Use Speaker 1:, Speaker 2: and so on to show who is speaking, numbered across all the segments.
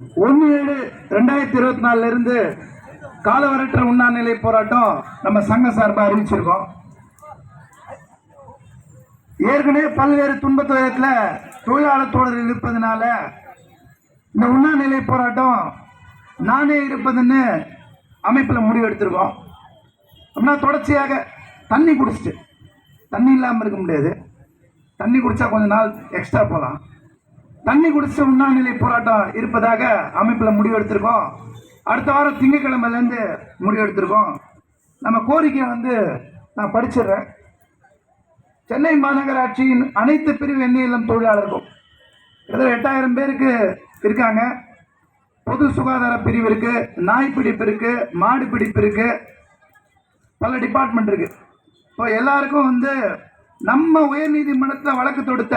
Speaker 1: 1/7/2024 இருந்து காலவரற்ற உண்ணாநிலை போராட்டம் நம்ம சங்க சார்பாக அறிவிச்சிருக்கோம். ஏற்கனவே பல்வேறு துன்பத்துயரத்தில் தொழிலாளர் தோழர்கள் இருப்பதனால இந்த உண்ணாநிலை போராட்டம் நானே இருப்பதுன்னு அமைப்பில் முடிவு எடுத்திருக்கோம். அப்படின்னா தொடர்ச்சியாக தண்ணி குடிச்சிட்டு, தண்ணி இல்லாமல் இருக்க முடியாது, தண்ணி குடித்தா கொஞ்ச நாள் எக்ஸ்ட்ரா போகலாம், தண்ணி குடிச்சு உண்ணாநிலை போராட்டம் இருப்பதாக அமைப்பில் முடிவு எடுத்திருக்கோம். அடுத்த வாரம் திங்கட்கிழமையிலேருந்து முடிவு எடுத்திருக்கோம். நம்ம கோரிக்கையை நான் படிச்சிடுறேன். சென்னை மாநகராட்சியின் அனைத்து பிரிவு எண்ணெய் இல்லம் தொழிலாளர்களும் 8000 பேருக்கு இருக்காங்க. பொது சுகாதார பிரிவு இருக்கு, நாய் பிடிப்பு இருக்கு, மாடு பிடிப்பு இருக்கு, பல டிபார்ட்மெண்ட் இருக்கு. இப்போ எல்லாருக்கும் நம்ம உயர்நீதிமன்றத்தில் வழக்கு தொடுத்த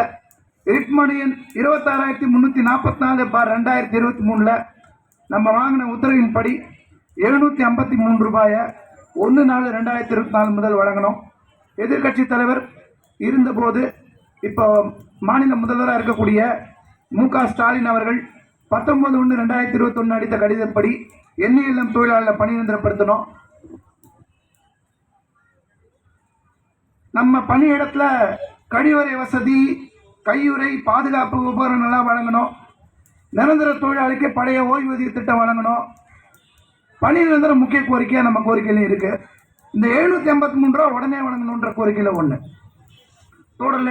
Speaker 1: ரிட் மனு எண் 26,344/2023 நம்ம வாங்கின உத்தரவின்படி 753 ரூபாயை 1/4/2024 முதல் வழங்கணும். எதிர்கட்சி தலைவர் இருந்தபோது இப்போ மாநில முதல்வராக இருக்கக்கூடிய மு.க. ஸ்டாலின் அவர்கள் 19/1/2021 அடித்த கடிதப்படி எண்ணெய் இல்லம் தொழிலாளர்களை பணிநிரந்தரப்படுத்தணும். நம்ம பணியிடத்துல கழிவறை வசதி, கையுறை, பாதுகாப்பு உபகரணங்கள்லாம் வழங்கணும். நிரந்தர தொழிலாளிக்கு பழைய ஓய்வூதிய திட்டம் வழங்கணும். பணி நிரந்தரம் முக்கிய கோரிக்கையாக நம்ம கோரிக்கையிலும் இருக்கு. இந்த 753 ரூபா உடனே வழங்கணுன்ற கோரிக்கையில் ஒன்று. தொடர்ல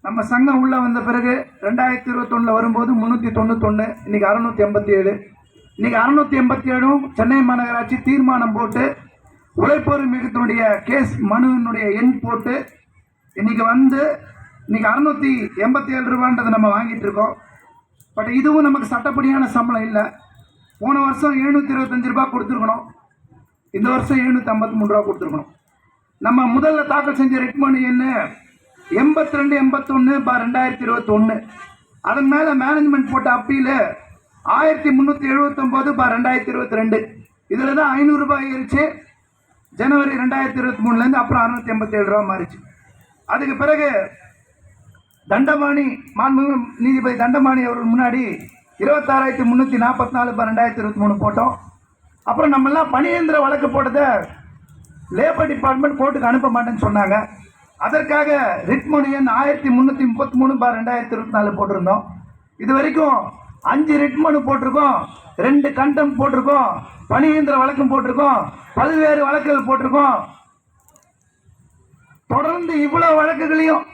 Speaker 1: நம்ம சங்கம் உள்ள வந்த பிறகு 2021 வரும்போது 391, இன்னைக்கு 687. இன்னைக்கு 687 சென்னை மாநகராட்சி தீர்மானம் போட்டு உழைப்போர் மிகத்தினுடைய கேஸ் மனுவினுடைய எண் போட்டு இன்னைக்கு 687 ரூபான்றதை நம்ம வாங்கிட்டு இருக்கோம். பட் இதுவும் நமக்கு சட்டப்படியான சம்பளம் இல்லை. போன வருஷம் 725 ரூபாய் கொடுத்துருக்கணும், இந்த வருஷம் 753 ரூபா கொடுத்துருக்கணும். நம்ம முதல்ல தாக்கல் செஞ்ச ரிட் மனு என்ன 8281/2021. அதன் மேலே மேனேஜ்மெண்ட் போட்ட அப்பீல் 1379/2022. இதில் தான் 500 ரூபாய் ஏறிச்சு. ஜனவரி 2023 அப்புறம் 687 ரூபா மாறிச்சு. அதுக்கு பிறகு தண்டபாணி நீதிபதி தண்டபாணி அவர்கள் முன்னாடி 26,344/2023 போட்டோம். அப்புறம் நம்மெல்லாம் பணியந்திர வழக்கு போட்டதை லேபர் டிபார்ட்மெண்ட் கோர்ட்டுக்கு அனுப்ப மாட்டேன்னு சொன்னாங்க. அதற்காக ரிட் மனு எண் 1333/2024 போட்டிருந்தோம். இது வரைக்கும் 5 ரிட் மனு போட்டிருக்கோம், 2 கண்டம் போட்டிருக்கோம், பணியந்திர வழக்கம் போட்டிருக்கோம், பல்வேறு வழக்குகள் போட்டிருக்கோம். தொடர்ந்து இவ்வளவு வழக்குகளையும்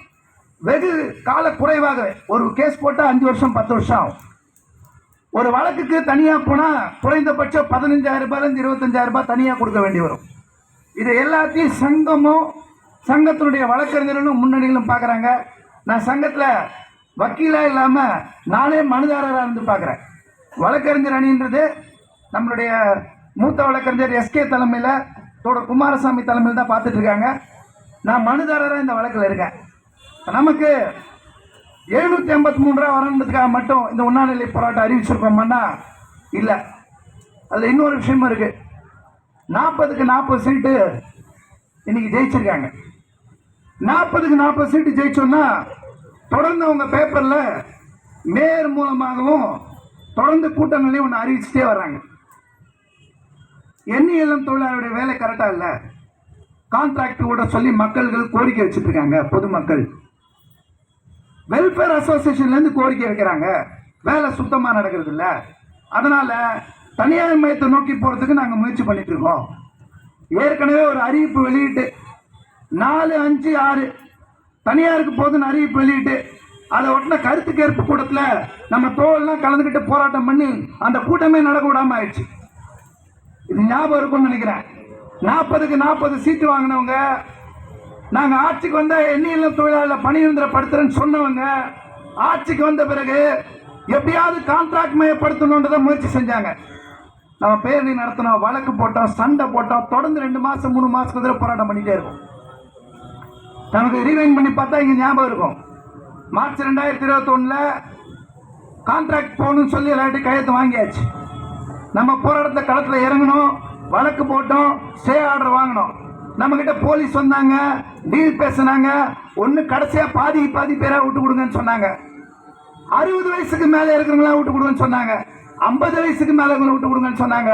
Speaker 1: வெகு கால குறைவாக ஒரு கேஸ் போட்டால் 5 வருஷம் 10 வருஷம் ஆகும். ஒரு வழக்குக்கு தனியாக போனால் குறைந்தபட்சம் 15,000 ரூபாயிலிருந்து 25,000 ரூபாய் தனியாக கொடுக்க வேண்டி வரும். இது எல்லாத்தையும் சங்கமும் சங்கத்தினுடைய வழக்கறிஞர்களும் முன்னணிகளும் பார்க்குறாங்க. நான் சங்கத்தில் வக்கீலாக இல்லாமல் நானே மனுதாரராக இருந்து பார்க்குறேன். வழக்கறிஞர் அணின்றது நம்மளுடைய மூத்த வழக்கறிஞர் எஸ்கே தலைமையில், தோழர் குமாரசாமி தலைமையில் தான் பார்த்துட்டு இருக்காங்க. நான் மனுதாரராக இந்த வழக்கில் இருக்கேன். நமக்கு 753 ரூபா வரணுன்றதுக்காக மட்டும் இந்த உண்ணாநிலை போராட்டம் அறிவிச்சிருக்கோம்னா இல்லை. அதில் இன்னொரு விஷயமும் இருக்கு. 40க்கு 40 சீட்டு இன்னைக்கு ஜெயிச்சிருக்காங்க. 40க்கு 40 சீட்டு ஜெயிச்சோம்னா தொடர்ந்து அவங்க பேப்பரில் மேயர் மூலமாகவும் தொடர்ந்து கூட்டங்களையும் ஒன்று அறிவிச்சுட்டே வர்றாங்க. எண்ணெய் இல்லம் தொழிலாளருடைய வேலை கரெக்டாக இல்லை, கான்ட்ராக்ட் கூட சொல்லி மக்கள்கள் கோரிக்கை வச்சுட்டு இருக்காங்க. பொதுமக்கள் வெல்ஃபேர் அசோசியேஷன்லேருந்து கோரிக்கை வைக்கிறாங்க, வேலை சுத்தமாக நடக்கிறது இல்லை. அதனால் தனியார் மையத்தை நோக்கி போகிறதுக்கு நாங்கள் முயற்சி பண்ணிட்டு இருக்கோம். ஏற்கனவே ஒரு அறிவிப்பு வெளியிட்டு 4, 5, 6 தனியாருக்கு போதுன்னு அறிவிப்பு வெளியிட்டு அதை ஒட்டின கருத்து கேட்பு கூட்டத்தில் நம்ம தோழெல்லாம் கலந்துக்கிட்டு போராட்டம் பண்ணி அந்த கூட்டமே நடக்க விடாமல் ஆயிடுச்சு. இது ஞாபகம் இருக்கும்னு நினைக்கிறேன். 40க்கு 40 சீட்டு வாங்கினவங்க, நாங்கள் ஆட்சிக்கு வந்த எண்ணெய் இல்லம் தொழிலாளர்களை பணிநிரந்தரப்படுத்துறேன்னு சொன்னவங்க ஆட்சிக்கு வந்த பிறகு எப்படியாவது கான்ட்ராக்ட் மையப்படுத்தணுன்றதை முயற்சி செஞ்சாங்க. நம்ம பேரணி நடத்தினோம், வழக்கு போட்டோம், சண்டை போட்டோம். தொடர்ந்து 2 மாதம் 3 மாதத்துக்கு போராட்டம் பண்ணிட்டே இருக்கும். நமக்கு ரீவைண்ட் பண்ணி பார்த்தா இங்கே ஞாபகம் இருக்கும். மார்ச் 2021 கான்ட்ராக்ட் போகணும்னு சொல்லி எல்லார்ட்டையும் கையெழுத்து வாங்கியாச்சு. நம்ம போராட்டத்தில் களத்தில் இறங்கணும், வழக்கு போட்டோம், ஸ்டே ஆர்டர் வாங்கினோம். நம்மக்கிட்ட போலீஸ் வந்தாங்க, டீல் பேசினாங்க. ஒன்று கடைசியாக பாதி பேராக விட்டு கொடுங்கன்னு சொன்னாங்க. 60 வயசுக்கு மேலே இருக்கிறவங்களாம் விட்டு கொடுங்கன்னு சொன்னாங்க. 50 வயசுக்கு மேல விட்டு கொடுங்கன்னு சொன்னாங்க.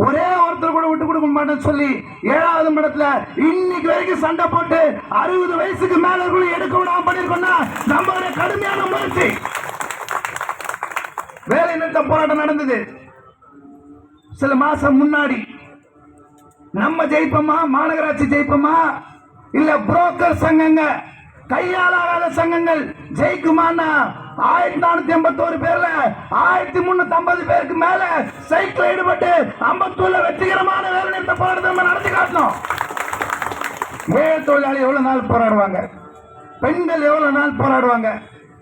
Speaker 1: ஒரே ஒருத்தர் கூட விட்டு கொடுக்க மாட்டேன்னு சொல்லி 7வது மடத்துல இன்னைக்கு வரைக்கும் சண்டை போட்டு 60 வயசுக்கு மேல எடுக்க விடாம பண்ணிருக்கோம்னா நம்மளுடைய கடுமையான முயற்சி. வேலை நிறுத்த போராட்டம் நடந்தது சில மாசம் முன்னாடி. நம்ம ஜெயிப்போமா, மாநகராட்சி ஜெயிப்போமா, இல்ல புரோக்கர் சங்கங்க, கையாளாத சங்கங்கள் ஜெயிக்குமான்னா 1481 பேர்ல 1350 பேருக்கு மேல சைக்கிள் ஈடுபட்டு அம்பத்தூர்ல வெற்றிகரமான வேலை நிறுத்த போராட்டத்தை நம்ம நடத்தி காட்டணும். ஏழை தொழிலாளி எவ்வளவு நாள் போராடுவாங்க, பெண்கள் எவ்வளவு நாள் போராடுவாங்க,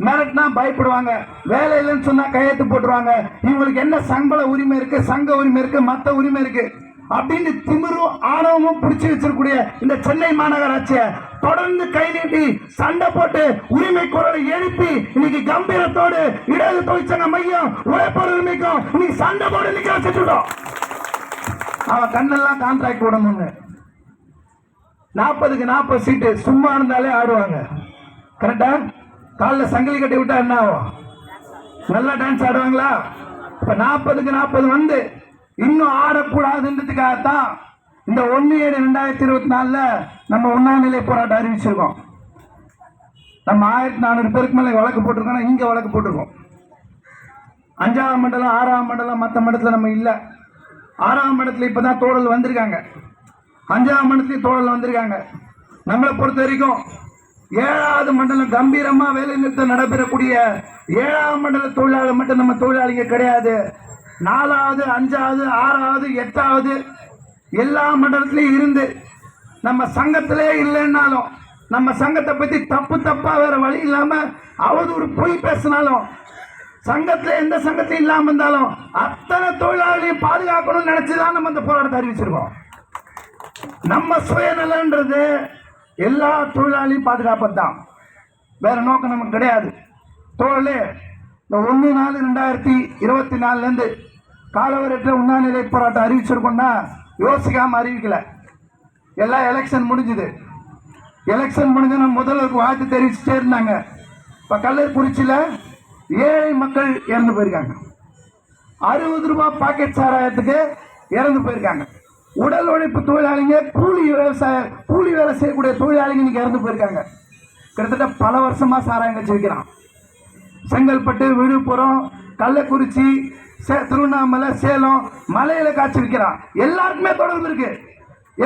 Speaker 1: மிரட்டினா பயப்படுவாங்க, வேலை இல்லைன்னு சொன்னா கையெழுத்து போட்டுருவாங்க. இவங்களுக்கு என்ன சம்பள உரிமை இருக்கு, சங்க உரிமை இருக்கு, மத்த உரிமை இருக்கு அப்படின்னு திமிரும் ஆணவமும் பிடிச்சி வச்சிருக்கூடிய இந்த சென்னை மாநகராட்சியை தொடர்ந்து கை நீட்டி சண்டை போட்டு உரிமை குரலை எழுப்பி இன்னைக்கு கம்பீரத்தோடு இடது தொழிற்சங்க மையம் உழைப்போர் உரிமைக்கும் இன்னைக்கு சண்டை போட்டு நிக்க வச்சுட்டோம். அவன் கண்ணெல்லாம் கான்ட்ராக்ட் விடணுங்க. 40க்கு 40 சீட்டு சும்மா இருந்தாலே ஆடுவாங்க. கரெக்டா? காலில் சங்கிலி கட்டி விட்டா என்ன ஆகும்? நல்லா டான்ஸ் ஆடுவாங்களா? இப்ப 40க்கு 40 வந்து இன்னும் ஆடக்கூடாதுன்றதுக்காகத்தான் இந்த 1/7/2024 நம்ம உண்ணாநிலை போராட்டம் அறிவிச்சிருக்கோம். நம்ம 1400 பேருக்கு மேல வழக்கு போட்டிருக்கோம். இங்க வழக்கு போட்டிருக்கோம். 5ஆம் மண்டலம், 6ஆம் மண்டலம், மற்ற மண்டலத்தில் நம்ம இல்லை. 6ஆம் மண்டலத்தில் இப்பதான் தோழல் வந்திருக்காங்க, 5ஆம் மண்டலத்தில் தோழல் வந்திருக்காங்க. நம்மளை பொறுத்த வரைக்கும் 7வது மண்டலம் கம்பீரமா வேலை நிறுத்தம் நடைபெறக்கூடிய 7ஆம் மண்டல தொழிலாளர் மட்டும் நம்ம தொழிலாளிங்க கிடையாது. 4வது, 5வது, 6வது, 8வது எல்லா மண்டலத்திலையும் இருந்து நம்ம சங்கத்திலே இல்லைன்னாலும், நம்ம சங்கத்தை பத்தி தப்பா வேற வழி இல்லாம அவதூறு பொய் பேசினாலும், சங்கத்துல எந்த சங்கத்திலும் இல்லாம இருந்தாலும் அத்தனை தொழிலாளியும் பாதுகாக்கணும்னு நினைச்சுதான் நம்ம இந்த போராட்டத்தை அறிவிச்சிருக்கோம். நம்ம சுயநலன்றது எல்லா தொழிலாளியும் பாதுகாப்பது தான், வேற நோக்கம் நமக்கு கிடையாது. தோழே, இந்த 1/4/2024 காலவரற்ற உண்ணாநிலை போராட்டம் அறிவிச்சிருக்கோம்னா யோசிக்காம அறிவிக்கல. எல்லாம் எலெக்ஷன் முடிஞ்சுது. எலெக்ஷன் முடிஞ்சு முதல்வருக்கு வாழ்த்து தெரிவிச்சுட்டே இருந்தாங்க. இப்ப கள்ளக்குறிச்சியில ஏழை மக்கள் இறந்து போயிருக்காங்க. 60 ரூபாய் பாக்கெட் சாராயத்துக்கு இறந்து போயிருக்காங்க. உடல் உழைப்பு தொழிலாளிங்க, கூலி வேலை செய்யக்கூடிய தொழிலாளிங்க இன்னைக்கு இறந்து போயிருக்காங்க. கிட்டத்தட்ட பல வருஷமா சாராயம் கட்சி வைக்கிறான். செங்கல்பட்டு, விழுப்புரம், கள்ளக்குறிச்சி, திருவண்ணாமலை, சேலம், மலையில காட்சி வைக்கிறான். எல்லாருக்குமே தொடர்பு இருக்கு.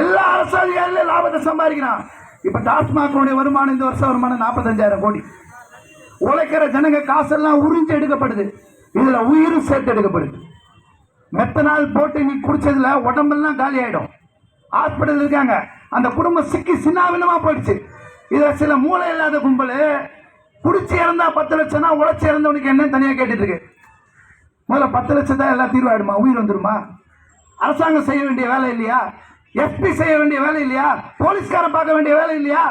Speaker 1: எல்லா அரசு அதிகாரிகளும் லாபத்தை சம்பாதிக்கிறான். இப்ப டாஸ்மாக் வருமானம் இந்த வருஷம் வருமானம் 45,000 கோடி. உழைக்கிற ஜனங்க காசெல்லாம் உறிஞ்சு எடுக்கப்படுது. இதுல உயிரும் சேர்த்து எடுக்கப்படுது. மெத்தனால் போட்டு நீ குடிச்சதுல உடம்பெல்லாம் காலி ஆயிடும். ஹாஸ்பிட்டல் இருக்காங்க, அந்த குடும்பம் சிக்கி சின்னாவினமா போயிடுச்சு. இதுல சில மூளை இல்லாத கும்பல் குடிச்சு இறந்தா 10 லட்சம்னா உழைச்சி இறந்தவனுக்கு என்ன தனியா கேட்டுட்டு இருக்கு. முதல்ல 10 லட்சம் தான் எல்லாம் தீர்வாயிடுமா? உயிர் வந்துருமா? அரசாங்கம் செய்ய வேண்டிய வேலை இல்லையா? எஸ்பி செய்ய வேண்டிய வேலை இல்லையா? போலீஸ்காரன் பார்க்க வேண்டிய வேலை இல்லையா?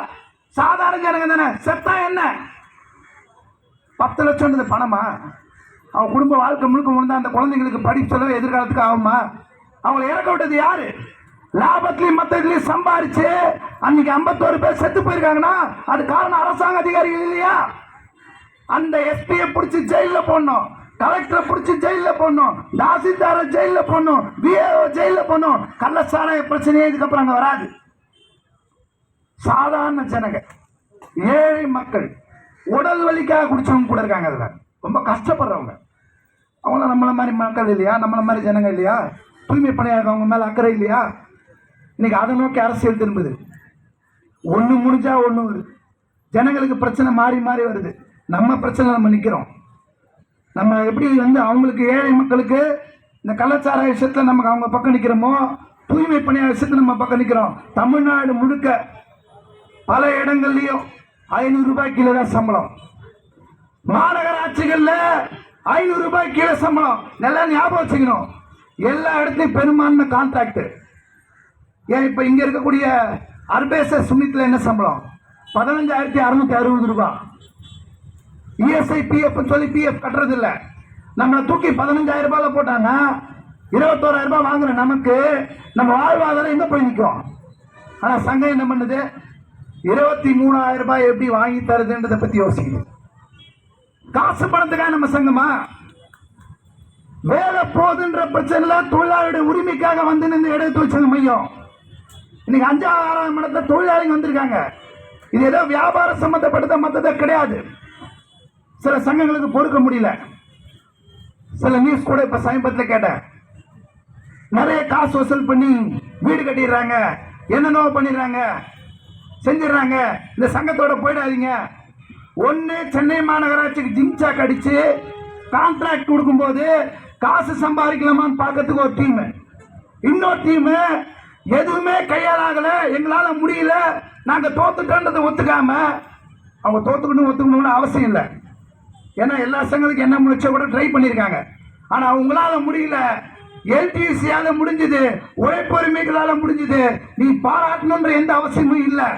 Speaker 1: சாதாரண ஜனங்க தானே. செத்தா என்ன? 10 லட்சம் பணமா? அவன் குடும்ப வாழ்க்கை முழுக்க முடிந்தா அந்த குழந்தைங்களுக்கு படிப்பு செலவு எதிர்காலத்துக்கு ஆகுமா? அவங்களை இறக்க விட்டது யாரு? லாபத்திலையும் மற்றதுலையும் சம்பாரிச்சு அன்னைக்கு 51 பேர் செத்து போயிருக்காங்கன்னா அது காரணம் அரசாங்க அதிகாரிகள் இல்லையா? அந்த எஸ்பியை பிடிச்சி ஜெயில போடணும், கலெக்டரை பிடிச்சி ஜெயில போடணும், தாசில்தார ஜெயில போடணும், விஏஓ ஜெயில போடணும். கள்ளச்சாராய பிரச்சனையே இதுக்கப்புறம் அங்க வராது. சாதாரண ஜனங்க, ஏழை மக்கள், உடல் வலிக்காக குடிச்சவங்க கூட இருக்காங்க. அதுல ரொம்ப கஷ்டப்படுறவங்க, அவங்கள நம்மள மாதிரி மக்கள் இல்லையா? நம்மள மாதிரி ஜனங்க இல்லையா? தூய்மை பணியாளர் அவங்க மேல அக்கறை இல்லையா? இன்னைக்கு அதை நோக்கி அரசியல் திரும்புது. ஒண்ணு முடிஞ்சா ஒண்ணு வருது. ஜனங்களுக்கு பிரச்சனை மாறி மாறி வருது. நம்ம பிரச்சனை நம்ம நிக்கிறோம். நம்ம எப்படி அவங்களுக்கு, ஏழை மக்களுக்கு இந்த கள்ளச்சாராய விஷயத்துல நமக்கு அவங்க பக்கம் நிக்கிறோமோ, தூய்மை பணியாளர் விஷயத்துல நம்ம பக்கம் நிக்கிறோம். தமிழ்நாடு முழுக்க பல இடங்கள்லயும் 500 ரூபாய் கீழே தான் சம்பளம். மாநகராட்சிகள்ல 500 ரூபாய் கீழே சம்பளம். நல்லா ஞாபகம் வச்சுக்கணும். எல்லா இடத்துலையும் பெரும்பான்மை கான்ட்ராக்ட். ஏன் இப்ப இங்க இருக்கக்கூடிய அர்பேச சுமித்ல என்ன சம்பளம்? 15,660 ரூபாய். இஎஸ்ஐ பிஎஃப் சொல்லி பிஎஃப் கட்டுறது இல்ல. நம்மளை தூக்கி 15,000 ரூபாயில போட்டாங்க. 21,000 ரூபாய் வாங்குற நமக்கு நம்ம வாழ்வாதாரம் எங்க போய் நிற்கும்? ஆனா சங்கம் என்ன பண்ணுது? 23,000 ரூபாய் எப்படி வாங்கி தருதுன்றதை பத்தி யோசிக்குது. காசு பணத்துக்காக நம்ம சங்கமா? வேலை போதுன்ற பிரச்சனைல தொழிலாளருடைய உரிமைக்காக வந்து நின்று எடுத்து வச்சது மையம். இன்னைக்கு 5வது 6வது இடத்துல தொழிலாளிங்க வந்திருக்காங்க. இது ஏதோ வியாபார சம்பந்தப்பட்டத மத்தத கிடையாது. சில சங்கங்களுக்கு பொறுக்க முடியல. சில நியூஸ் கூட இப்ப சமீபத்தில் கேட்டேன். நிறைய காசு வசூல் பண்ணி வீடு கட்டிடுறாங்க, என்னென்னோ பண்ணிடுறாங்க, செஞ்சிடறாங்க. இந்த சங்கத்தோட போயிடாதீங்க. ஒன்னு சென்னை மாநகராட்சிக்கு ஜிம்சாக் அடிச்சு கான்ட்ராக்ட் கொடுக்கும்போது காசு சம்பாதிக்கலாமான்னு பார்க்கறதுக்கு ஒரு டீம், இன்னொரு டீம் எதுவுமே கையாளாகல, எங்களால முடியல, நாங்க தோத்துட்டோன்றதை ஒத்துக்காம, அவங்க ஒத்துக்கணும்னு அவசியம் இல்லை. ஏன்னா எல்லா சங்கத்துக்கும் என்ன முயற்சியை கூட ட்ரை பண்ணியிருக்காங்க. ஆனா அவங்களால முடியல. எல்டிசியால முடிஞ்சது, உழைப்புரிமைகளால முடிஞ்சது. நீ பாராட்டணுன்ற எந்த அவசியமும் இல்லை.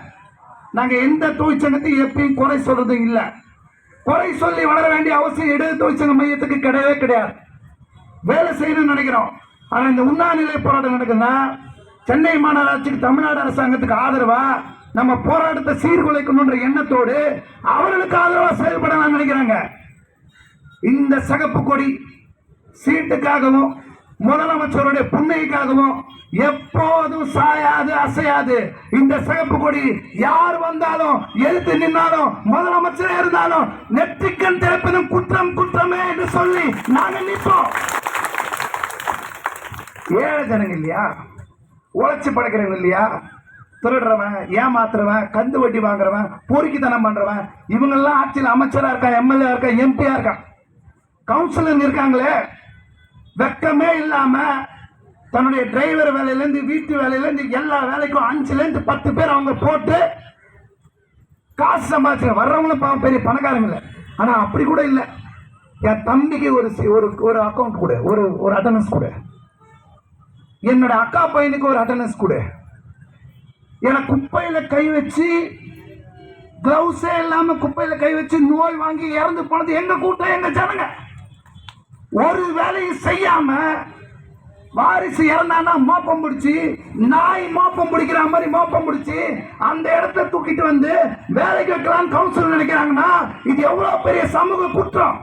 Speaker 1: நாங்க எந்த தொழிற்சங்கத்தையும் எப்பயும் குறை சொல்றதும் இல்லை. குறை சொல்லி வளர வேண்டிய அவசியம் இடது தொழிற்சங்க மையத்துக்கு கிடையவே கிடையாது. வேலை செய்யணும்னு நினைக்கிறோம். ஆனா இந்த உண்ணாநிலை போராட்டம் நடக்குதுன்னா சென்னை மாநகராட்சிக்கு தமிழ்நாடு அரசாங்கத்துக்கு ஆதரவா நம்ம போராட்டத்தை சீர்குலைக்கணும்ன்ற எண்ணத்தோடு அவர்களுக்கு ஆதரவா செயல்பட நான் நினைக்கிறாங்க. இந்த சகப்பு கொடி சீட்டுக்காகவும் முதலமைச்சருடைய புண்ணைக்காகவும் எப்போதும் சாயாது அசையாது. இந்த சிகப்பு கொடி யார் வந்தாலும் எதிர்த்து நின்னாலும் முதலமைச்சரே இருந்தாலும் நெற்றிக்கண் திறப்பதும் குற்றம் குற்றமே என்று சொல்லி நாங்க நிற்போம். ஏழை ஜனங்க இல்லையா, உழைச்சி படைக்கிறவங்க இல்லையா, திருடுறவன், ஏமாத்துறவன், கந்து வட்டி வாங்குறவன், பொறுக்கித்தனம் பண்றவன், இவங்கெல்லாம் ஆட்சியில் அமைச்சரா இருக்கான், எம்எல்ஏ இருக்கான், எம்பியா இருக்கான், கவுன்சிலர் இருக்காங்களே, வெக்கமே இல்லாம தன்னுடைய டிரைவர் வேலையில இருந்து வீட்டு வேலையில இருந்து எல்லா வேலைக்கும் 5ல இருந்து 10 பேர் அவங்க போட்டு காசு சம்பாதிச்சு வர்றவங்களும் பெரிய பணக்காரங்க இல்லை. ஆனா அப்படி கூட இல்லை. என் தம்பிக்கு ஒரு அக்கௌண்ட் கொடு, ஒரு அட்டண்டன்ஸ் கொடு, என்னோட அக்கா பையனுக்கு ஒரு அட்டண்டன்ஸ் கொடு. எனக்கு குப்பையில கை வச்சு கிளவுஸே இல்லாம குப்பையில கை வச்சு நோய் வாங்கி இறந்து போனது எங்க கூட்டம், எங்க ஜனங்க. ஒரு வேலையும் செய்யாம வாரிசு இறந்தானா மோப்பம் பிடிச்சி, நாய் மோப்பம் பிடிக்கிற மாதிரி மோப்பம் பிடிச்சி அந்த இடத்துல தூக்கிட்டு வந்து வேலைக்கு வைக்கலாம்னு கவுன்சில் நினைக்கிறாங்கன்னா இது எவ்வளவு பெரிய சமூக குற்றம்.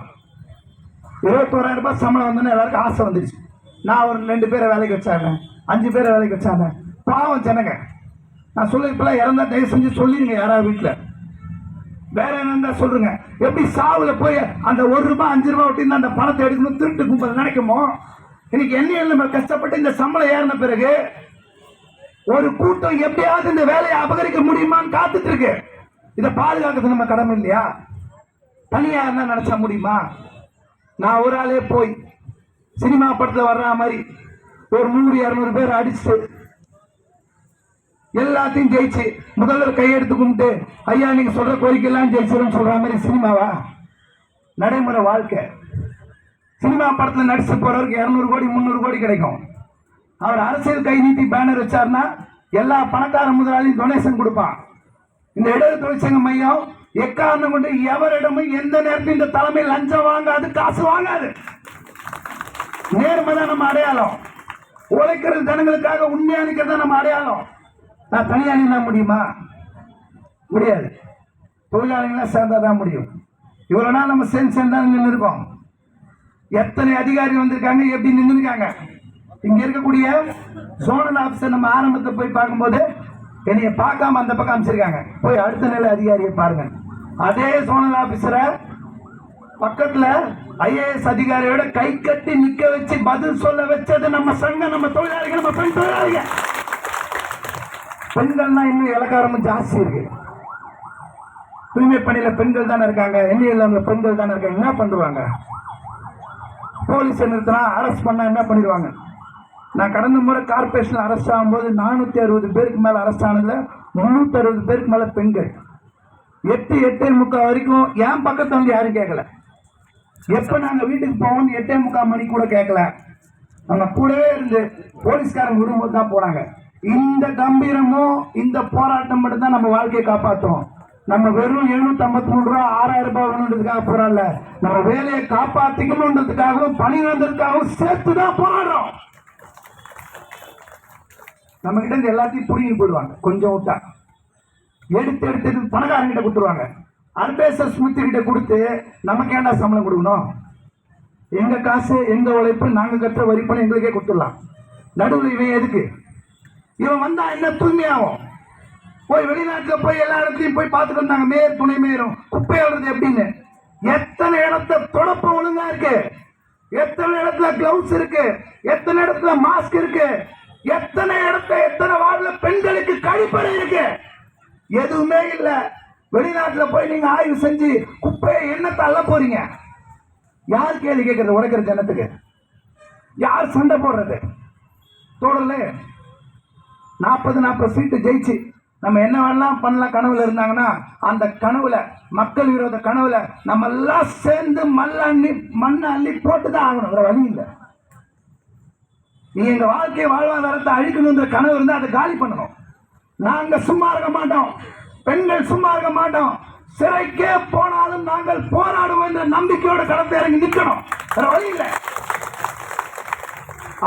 Speaker 1: 21,000 ரூபாய் சம்பளம் வந்து எல்லாருக்கும் ஆசை வந்துருச்சு. நான் ஒரு 2 பேரை வேலைக்கு வச்சாங்க, 5 பேரை வேலைக்கு வச்சாங்க. பாவம் ஜனங்க. நான் சொல்ல இப்பெல்லாம் இறந்தா தயவு செஞ்சு சொல்லிருங்க. யாராவது வீட்டுல வேற என்ன சொல்றீங்க. எப்படி சாவுல போய் அந்த 1 ரூபாய் 5 ரூபாய் விட்டு அந்த பணத்தை எடுக்கணும் திருட்டு கும்பல் நினைக்குமோ, இன்னைக்கு என்ன கஷ்டப்பட்டு இந்த சம்பளம் ஏறின பிறகு ஒரு கூட்டம் எப்படியாவது இந்த வேலையை அபகரிக்க முடியுமான்னு காத்துட்டு இருக்கு. இதை பாதுகாக்கிறது நம்ம கடமை இல்லையா? தனியா என்ன நினைச்சா முடியுமா? நான் ஒரு ஆளே போய் சினிமா படத்துல வர்ற மாதிரி ஒரு 100-200 பேர் அடிச்சு எல்லாத்தையும் ஜெயிச்சு முதல்வர் கையெடுத்து கும்பிட்டு ஐயா நீங்க சொல்ற கோரிக்கை எல்லாம் ஜெயிச்சிடும் சொல்ற மாதிரி சினிமாவா? நடைமுறை வாழ்க்கை. சினிமா படத்துல நடிச்சு போறவருக்கு 200 கோடி 300 கோடி கிடைக்கும். அவர் அரசியல் கை நீட்டி பேனர் வச்சாருன்னா எல்லா பணக்கார முதலாளியும் டொனேஷன் கொடுப்பான். இந்த இடது தொழிற்சங்க மையம் எக்காரணம் கொண்டு எவரிடமும் எந்த நேரத்தில் இந்த தலைமை லஞ்சம் வாங்காது, காசு வாங்காது. நேர்மைதான் நம்ம அடையாளம். உழைக்கிறது ஜனங்களுக்காக உண்மையா நிற்கிறது நம்ம அடையாளம். நான் தனியா நின்னா முடியுமா? முடியாது. தொழிலாளிகளா சேர்ந்தாதான் முடியும். இவ்வளவு நாள் நம்ம சேர்ந்து நின்று இருக்கோம். எத்தனை அதிகாரி வந்திருக்காங்க, எப்படி நின்றுருக்காங்க. இங்க இருக்கக்கூடிய ஜோனல் ஆபீசர் நம்ம ஆரம்பத்தை போய் பார்க்கும்போது என்னைய பார்க்காம அந்த பக்கம் அமைச்சிருக்காங்க. போய் அடுத்த நிலை அதிகாரியை பாருங்க. அதே ஜோனல் ஆபீசரை பக்கத்துல ஐஏஎஸ் அதிகாரியோட கை கட்டி நிக்க வச்சு பதில் சொல்ல வச்சது நம்ம சங்கம், நம்ம தொழிலாளிகள், நம்ம பெண் தொழிலாளிகள். பெண்கள்னா இன்னும் இலக்காரமும் ஜாஸ்தி இருக்கு. தூய்மை பணியில பெண்கள் தானே இருக்காங்க, எண்ணியல் பெண்கள் தானே இருக்காங்க. என்ன பண்ணுவாங்க? போலீஸ் நிறுத்தினா அரெஸ்ட் பண்ணா என்ன பண்ணிடுவாங்க? நான் கடந்த முறை கார்பரேஷன் அரெஸ்ட் ஆகும்போது 460 பேருக்கு மேல அரெஸ்ட் ஆனதுல 360 பேருக்கு மேல பெண்கள். 8:45 வரைக்கும் என் பக்கத்துல வந்து யாரும் கேட்கல. எப்ப நாங்க வீட்டுக்கு போவோம் 8:45 மணி கூட கேட்கல. நம்ம கூடவே இருந்து போலீஸ்காரங்க விடும்போது தான் போனாங்க. இந்த கம்பீரமும் இந்த போராட்டம் மட்டும் தான் நம்ம வாழ்க்கையை காப்பாற்றும். நம்ம வெறும் 753 ரூபா 6,000 ரூபாய் வேணுன்றதுக்காக போராடல, நம்ம வேலையை காப்பாத்திக்கணுன்றதுக்காகவும் பணி வந்ததுக்காகவும் சேர்த்துதான் போராடுறோம். நம்ம கிட்ட இருந்து எல்லாத்தையும் புரிஞ்சு போயிடுவாங்க. கொஞ்சம் விட்டா எடுத்து பணக்காரங்கிட்ட கொடுத்துருவாங்க. அன்பேசர் ஸ்மித் கிட்ட கொடுத்து நமக்கு ஏன்டா சம்பளம் கொடுக்கணும்? எங்க காசு எங்க உழைப்பு, நாங்க கட்டுற வரிப்பணம் எங்களுக்கே கொடுத்துடலாம். நடுவில் இவன் எதுக்கு? இவன் வந்தா என்ன தூய்மையாகும்? போய் வெளிநாட்டுல போய் எல்லா இடத்தையும் போய் பார்த்துட்டு வந்தாங்க, மேயர் துணை மேயரும் குப்பை அழுறது எப்படின்னு. எத்தனை இடத்துல தொடப்ப ஒழுங்கா இருக்கு, எத்தனை இடத்துல கிளவுஸ் இருக்கு, எத்தனை இடத்துல மாஸ்க் இருக்கு, எத்தனை இடத்துல எத்தனை வார்டுல பெண்களுக்கு கழிப்பறை இருக்கு, எதுவுமே இல்ல. வெளிநாட்டுல போய் நீங்க ஆய்வு செஞ்சு குப்பையை என்ன தள்ள போறீங்க? யார் கேள்வி கேட்கறது? உடைக்கிற ஜனத்துக்கு யார் சண்டை போடுறது? தோழல 40 சீட்டு ஜெயிச்சு நம்ம என்ன வேணாம் பண்ணலாம் கனவுல இருந்தாங்கன்னா, அந்த கனவுல, மக்கள் விரோத கனவுல நம்ம எல்லாம் சேர்ந்து மண்ணை அள்ளி போட்டுதான் ஆகணும். வேற வழி இல்லை. நீ எங்க வாழ்க்கை வாழ்வாதாரத்தை அழிக்கணுன்ற கனவு இருந்தா அதை காலி பண்ணணும். நாங்க சும்மா இருக்க மாட்டோம், பெண்கள் சும்மா இருக்க மாட்டோம். சிறைக்கே போனாலும் நாங்கள் போராடுவோம் என்ற நம்பிக்கையோட களத்தை இறங்கி நிற்கணும். வேற வழி இல்லை.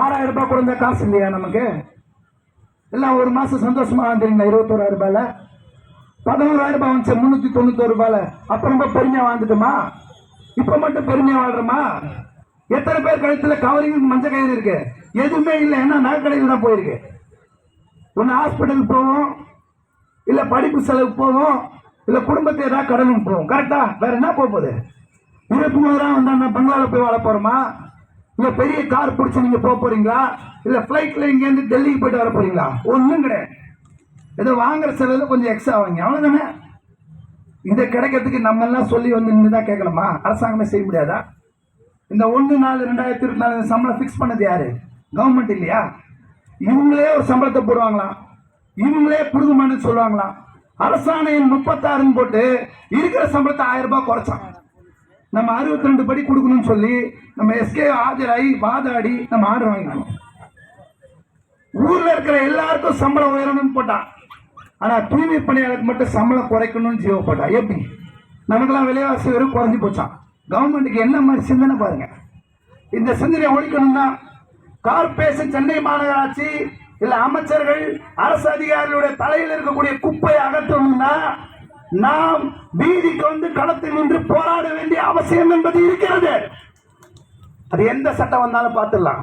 Speaker 1: 6000 ரூபாய் கொடுத்த காசு இல்லையா நமக்கு? எல்லாம் ஒரு மாசம் சந்தோஷமா வாழ்ந்துருங்க. 21,000 ரூபாயில 11,000 ரூபாய் வந்துச்சு 391 ரூபாயில. அப்ப ரொம்ப பெருமையா வாழ்ந்துட்டோமா? இப்ப மட்டும் பெருமையா வாழ்றோமா? எத்தனை பேர் கழுத்துல கவரிங் மஞ்சள் கயிறு இருக்கு? எதுவுமே இல்லை. ஏன்னா நகைக்கடையில் தான் போயிருக்கு. ஒன்னு ஹாஸ்பிட்டலுக்கு போவோம், இல்ல படிப்பு செலவு போவோம், இல்ல குடும்பத்தை ஏதாவது கடனுக்கு போவோம். கரெக்டா? வேற என்ன போகுது? 23,000 வந்தா பங்களால போய் வாழ போறோமா? இல்ல பெரிய கார் பிடிச்சி நீங்க போக போறீங்களா? இல்ல பிளைட்ல இங்க இருந்து டெல்லிக்கு போயிட்டு வர போறீங்களா? ஒண்ணும் கிடையாது. ஏதோ வாங்குற செலவுல கொஞ்சம் எக்ஸ்ட்ரா வாங்க, அவ்வளவுதானே. இதை கிடைக்கிறதுக்கு நம்ம எல்லாம் சொல்லி வந்து நின்றுதான் கேட்கணுமா? அரசாங்கமே செய்ய முடியாதா? இந்த 1/4/2024 சம்பளம் பிக்ஸ் பண்ணது யாரு? கவர்மெண்ட் இல்லையா? இவங்களே ஒரு சம்பளத்தை போடுவாங்களாம், இவங்களே புடுங்குமான்னு சொல்லுவாங்களாம். அரசாணையம் 36 போட்டு இருக்கிற சம்பளத்தை 1000 ரூபாய் குறைச்சான். நம்ம 62 படி கொடுக்கணும்னு சொல்லி நம்ம எஸ்கே ஆஜராகி வாதாடி நம்ம ஆர்டர் வாங்கிக்கணும். ஊர்ல இருக்கிற எல்லாருக்கும் சம்பளம் உயரணும்னு போட்டான். ஆனா தூய்மை பணியாளருக்கு மட்டும் சம்பளம் குறைக்கணும்னு ஜீவோ போட்டா. எப்படி? நமக்கெல்லாம் விலைவாசி வெறும் குறைஞ்சி போச்சான். கவர்மெண்ட்டுக்கு என்ன மாதிரி சிந்தனை பாருங்க. இந்த சிந்தனையை ஒழிக்கணும்னா கார்பரேஷன், சென்னை மாநகராட்சி, இல்ல அமைச்சர்கள், அரசு அதிகாரிகளுடைய தலையில் இருக்கக்கூடிய குப்பையை அகற்றணும்னா நாம் வீதிக்கு வந்து களத்தில் நின்று போராட வேண்டிய அவசியம் என்பது இருக்கிறது. அது எந்த சட்டம் வந்தாலும் பார்த்துடலாம்,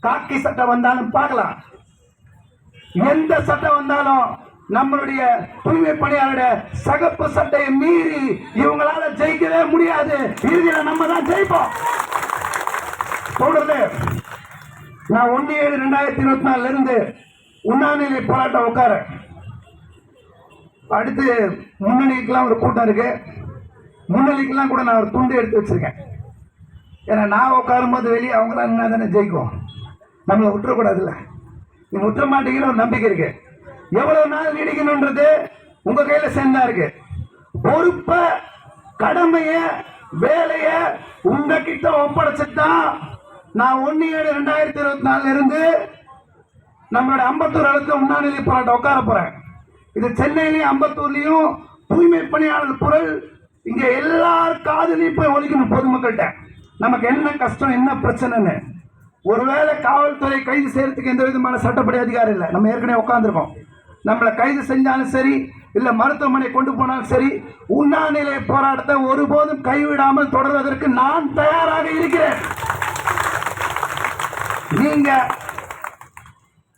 Speaker 1: காக்கி சட்டம் வந்தாலும் பார்க்கலாம், எந்த சட்டம் வந்தாலும் நம்மளுடைய தூய்மை பணியாளருடைய சகப்பு சட்டையை மீறி இவங்களால ஜெயிக்கவே முடியாது. இறுதியில் நம்ம தான் ஜெயிப்போம். தொடர்ந்து நான் 1/7/2024 இருந்து உண்ணாநிலை போராட்டம் உட்கார. அடுத்து முன்னணிக்கெல்லாம் ஒரு கூட்டம் இருக்கு. முன்னணிக்கெல்லாம் கூட நான் ஒரு துண்டு எடுத்து வச்சிருக்கேன். ஏன்னா நான் உட்காரும் போது வெளியே அவங்களாம் என்ன தானே ஜெயிக்கும். நம்மளை விட்டுறக்கூடாதுல்ல. நீங்க விட்டுற மாட்டீங்கன்னு ஒரு நம்பிக்கை இருக்கு. எவ்வளவு நாள் நீடிக்கணும்ன்றது உங்க கையில சேர்ந்தா இருக்கு. பொறுப்ப, கடமைய, வேலைய உங்ககிட்ட ஒப்படைச்சுதான் நான் 1/7/2024 இருந்து நம்மளோட அம்பத்தூர் இடத்துல உண்ணாநிலை போராட்டம் உட்கார போறேன். இது சென்னையிலையும் அம்பத்தூர்லயும் தூய்மை பணியாளர் குரல் இங்க எல்லார் காதலையும் போய் ஒழிக்கணும். பொதுமக்கள்கிட்ட நமக்கு என்ன கஷ்டம், என்ன பிரச்சனைன்னு. ஒருவேளை காவல்துறை கைது செய்யறதுக்கு எந்த விதமான சட்டப்படி அதிகாரம் இல்லை. நம்ம ஏற்கனவே உட்காந்துருக்கோம். நம்மளை கைது செஞ்சாலும் சரி, இல்ல மருத்துவமனை கொண்டு போனாலும் சரி, உண்ணாநிலை போராட்டத்தை ஒருபோதும் கைவிடாமல் தொடர்வதற்கு நான் தயாராக இருக்கிறேன். நீங்க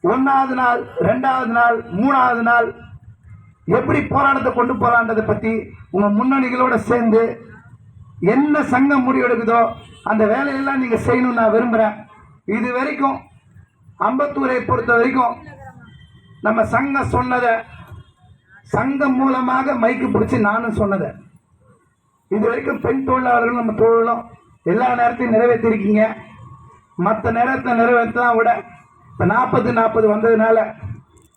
Speaker 1: 1வது நாள், 2வது நாள், 3வது நாள் எப்படி போராட்டத்தை கொண்டு போறான்றதை பத்தி உங்க முன்னணிகளோட சேர்ந்து என்ன சங்கம் முடிவெடுக்குதோ அந்த வேலையெல்லாம் நீங்க செய்யணும்னு நான் விரும்புறேன். இது வரைக்கும் அம்பத்தூரை பொறுத்த வரைக்கும் நம்ம சங்கம் சொன்னதை, சங்கம் மூலமாக மைக்கு பிடிச்சி நானும் சொன்னதை, இது வரைக்கும் பெண் தொழிலாளர்கள் நம்ம தொழிலும் எல்லா நேரத்தையும் நிறைவேற்றிருக்கீங்க. மற்ற நேரத்தை நிறைவேற்றலாம் விட இப்போ 40 வந்ததுனால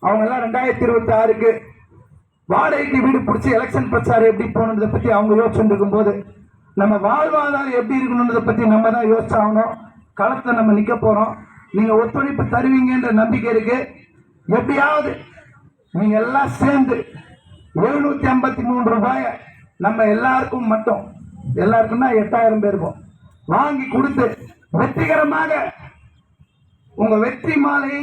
Speaker 1: அவங்க எல்லாம் 2026க்கு வாடகைக்கு வீடு பிடிச்சி எலெக்ஷன் பிரச்சாரம் எப்படி போகணுன்றதை பற்றி அவங்க யோசிச்சுட்டு இருக்கும்போது நம்ம வாழ்வாதாரம் எப்படி இருக்கணுன்றதை பற்றி நம்ம தான் யோசிச்சாகணும். களத்தில் நம்ம நிற்க போகிறோம். நீங்கள் ஒத்துழைப்பு தருவீங்கன்ற நம்பிக்கை இருக்கு. எப்படியாவது நீங்கள் எல்லாம் சேர்ந்து 753 ரூபாயை நம்ம எல்லாருக்கும் மட்டும், எல்லாருக்கும்னா 8000 பேருக்கும் வாங்கி கொடுத்து வெற்றிகரமாக உங்க வெற்றி மாலை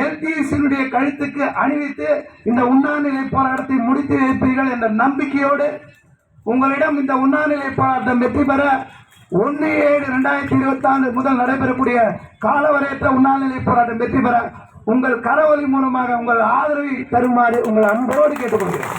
Speaker 1: எல்டிஎஸ்னுடைய கழுத்துக்கு அணிவித்து இந்த உண்ணாநிலை போராட்டத்தை முடித்து வைப்பீர்கள் என்ற நம்பிக்கையோடு உங்களிடம் இந்த உண்ணாநிலை போராட்டம் வெற்றி பெற 1/7/2026 முதல் நடைபெறக்கூடிய காலவரையற்ற உண்ணாநிலை போராட்டம் வெற்றி பெற உங்கள் கரவொலி மூலமாக உங்கள் ஆதரவை தருமாறு உங்கள் அன்போடு கேட்டுக்கொள்கிறேன்.